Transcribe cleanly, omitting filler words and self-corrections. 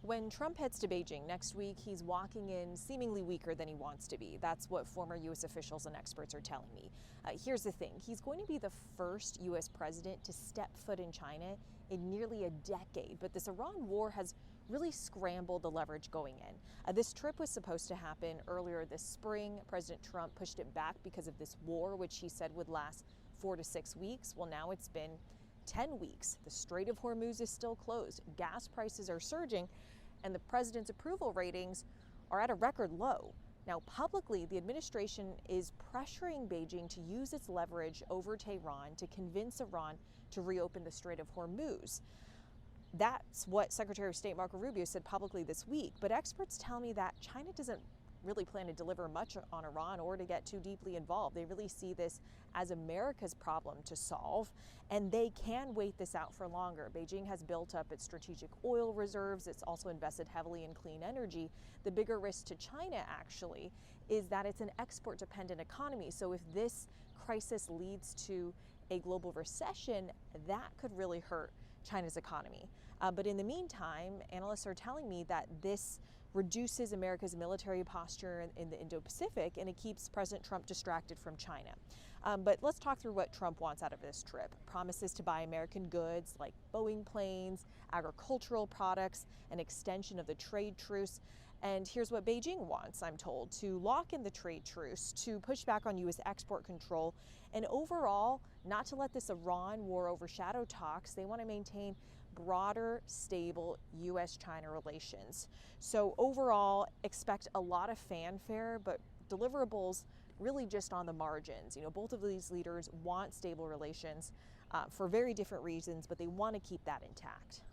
When Trump heads to Beijing next week, he's walking in seemingly weaker than he wants to be. That's what former U.S. officials and experts are telling me. Here's the thing. He's going to be the first U.S. president to step foot in China in nearly a decade. But this Iran war has really scrambled the leverage going in. This trip was supposed to happen earlier this spring. President Trump pushed it back because of this war, which he said would last 4 to 6 weeks. Well, now it's been 10 weeks. The Strait of Hormuz is still closed. Gas prices are surging, and the president's approval ratings are at a record low. Now, publicly, the administration is pressuring Beijing to use its leverage over Tehran to convince Iran to reopen the Strait of Hormuz. That's what Secretary of State Marco Rubio said publicly this week. But experts tell me that China doesn't really plan to deliver much on Iran or to get too deeply involved. They really see this as America's problem to solve, and they can wait this out for longer. Beijing has built up its strategic oil reserves. It's also invested heavily in clean energy. The bigger risk to China, actually, is that it's an export-dependent economy. So if this crisis leads to a global recession, that could really hurt China's economy. But in the meantime, analysts are telling me that this reduces America's military posture in the Indo-Pacific, and it keeps President Trump distracted from China. But let's talk through what Trump wants out of this trip. Promises to buy American goods like Boeing planes, agricultural products, an extension of the trade truce. And here's what Beijing wants, I'm told: to lock in the trade truce, to push back on U.S. export control, and overall, not to let this Iran war overshadow talks. They want to maintain broader, stable U.S.-China relations. So overall, expect a lot of fanfare, but deliverables really just on the margins. You know, both of these leaders want stable relations for very different reasons, but they want to keep that intact.